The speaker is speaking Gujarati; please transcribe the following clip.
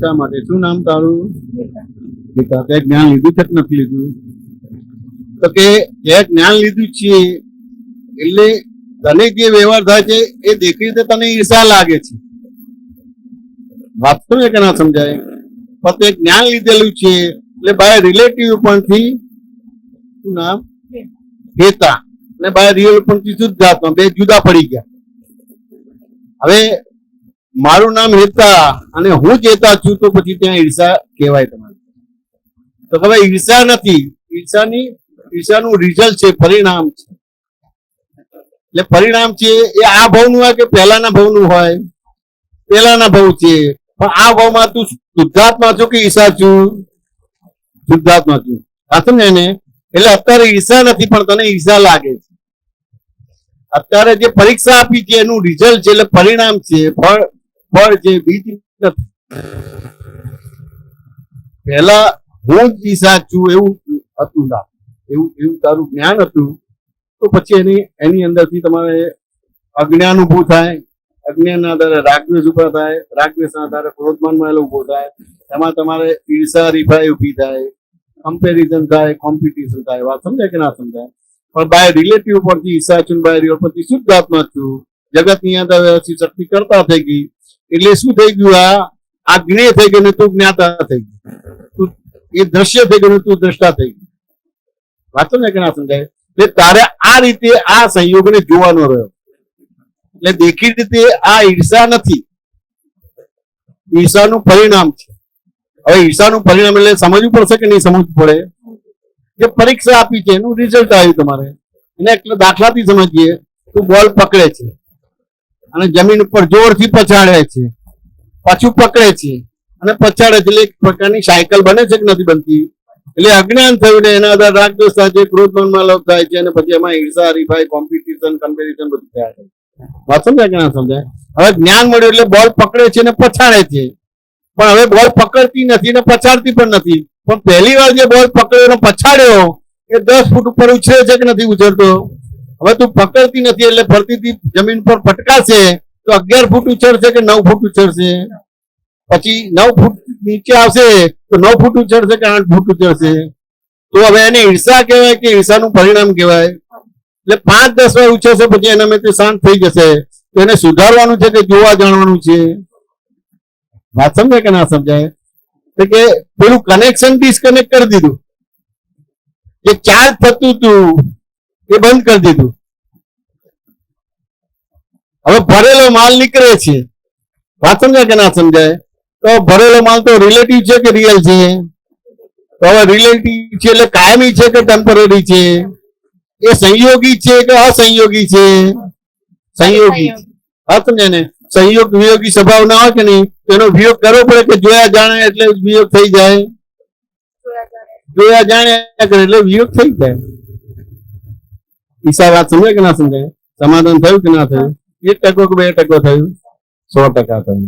શા માટે? શું નામ તારું? ગીતા. તે જ્ઞાન લીધું છે કે નથી લીધું? તો કે જે જ્ઞાન લીધું છે એટલે તને જે વ્યવહાર થાય છે એ દેખી રીતે તને ઈર્ષા લાગે છે. વાત સમજે કે ના સમજાય? પણ તે જ્ઞાન લીધેલું છે એટલે બાય રિલેટિવ પણથી શું નામ? હેતા. અને બાય રિયલ પણથી શુદ્ધાત્મા, બે જુદા પડી ગયા. હવે મારું નામ હેતા અને હું જ હેતા છું, તો પછી ત્યાં ઈર્ષા કહેવાય તમારે? તો હવે ઈર્ષા નથી, ઈર્ષાનું રિઝલ્ટ છે, પરિણામ છે. એટલે પરિણામ છે એ આ ભાવનું હોય કે પહેલાના ભાવનું હોય? પહેલાના ભાવ છે. પણ આ ભાવમાં તું શુદ્ધાત્મા છું કે ઈર્ષા છું? શુદ્ધાત્મા છું. આ સમજે ને? એટલે અત્યારે ઈર્ષા નથી, પણ તને ઈર્ષા લાગે છે. અત્યારે જે પરીક્ષા આપી છે એનું રિઝલ્ટ છે, એટલે પરિણામ છે, ફળ છે, બીજ નથી. પહેલા હું જ ઈર્ષા છું એવું હતું, એવું તારું જ્ઞાન હતું, તો પછી એની અંદરથી તમારે અજ્ઞાન ઉભું થાય. અજ્ઞાનના આધારે રાગદ્વેષ ઉભા થાય. રાગદ્વેષના આધારે ક્રોધમાન ઉભો થાય. એમાં તમારે ઈર્ષા રીફાઈ ઉભી થાય, કમ્પેરિઝન થાય, કોમ્પિટિશન થાય. વાત સમજાય કે ના સમજાય? પણ બાય રિલેટિવ પરથી ઈર્ષા છું, બાય રિયલ પરથી શુદ્ધાત્મા છું. જગતની અંદર વ્યવસ્થિત શક્તિ કરતા થઈ ગઈ એટલે શું થઈ ગયું? આ જ્ઞેય થઈ ગયું ને તું જ્ઞાતા થઈ ગયું. એ દ્રશ્ય થઈ ગયું, તું દ્રષ્ટા થઈ ગયું. વાત સમજાય કે ના સમજાય? એટલે તારે આ રીતે આ સંયોગને જોવાનો રહ્યો. એટલે દેખી રીતે આ ઈર્ષા નથી, ઈર્ષાનું પરિણામ છે. હવે ઈર્ષાનું પરિણામ એટલે સમજવું પડશે કે નહીં સમજવું પડે? જે પરીક્ષા આપી છે એનું રિઝલ્ટ આવ્યું તમારે. એને એટલે દાખલાથી સમજીએ તો બોલ પકડે છે અને જમીન ઉપર જોરથી પછાડે છે, પાછું પકડે છે અને પછાડે છે, એટલે એક પ્રકારની સાયકલ બને છે કે નથી બનતી? એટલે અજ્ઞાન થયું ને એના આધારે રાગદ્વેષ થાય છે, ક્રોધમાનમાં લોભ થાય છે, અને પછી એમાં ઈર્ષા હરીફાઈ, કોમ્પિટિશન, કમ્પેરિઝન બધું થાય છે. વાત સમજાય કે ના સમજાય? હવે જ્ઞાન મળ્યું એટલે બોલ પકડે છે ને પછાડે છે, પણ હવે બોલ પકડતી નથી ને પછાડતી પણ નથી. પણ પહેલી વાર જે બોલ પકડ્યો ને પછાડ્યો એ 10 ફૂટ ઉપર ઉછળે છે કે નથી ઉછળતો? હવે તું પકડતી નથી એટલે ફરતીથી જમીન પર પટકાશે તો 11 ફૂટ ઉછળશે કે 9 ફૂટ ઉછળશે? પછી 9 ફૂટ નીચે આવશે તો 9 ફૂટ ઉછળશે કે 8 ફૂટ ઉછળશે? તો હવે એને ઈર્ષા કહેવાય કે ઈર્ષાનું પરિણામ કહેવાય? એટલે 5-10 વાર ઉછળશે પછી એના મેં શાંત થઈ જશે. તો એને સુધારવાનું છે કે જોવા જાણવાનું છે? વાત સમજાય કે ના સમજાય? કે પેલું કનેક્શન ડિસ્કનેક્ટ કરી દીધું, જે ચાર્જ થતું હતું એ બંધ કરી દીધું. હવે ભરેલો માલ નીકળે છે. વાત સમજાય કે ના સમજાય? તો ભરેલો માલ તો રિલેટિવ છે કે રિયલ છે? તો હવે રિલેટિવ છે એટલે કાયમી છે કે ટેમ્પરરી છે? એ સંયોગી છે કે અસંયોગી છે? સંયોગી છે. વાત સમજાય ને? સંયોગ વિયોગી સ્વભાવ ના હોય કે નહીં? એનો વિયોગ કરવો પડે કે જોયા જાણે એટલે વિયોગ થઈ જાય? જોયા જાણ્યા કરે એટલે વિયોગ થઈ જાય. ઈશા વાત સમજાય કે ના સમજાય? સમાધાન થયું કે ના થયું? 1% કે 2% થયું? 100% થયું.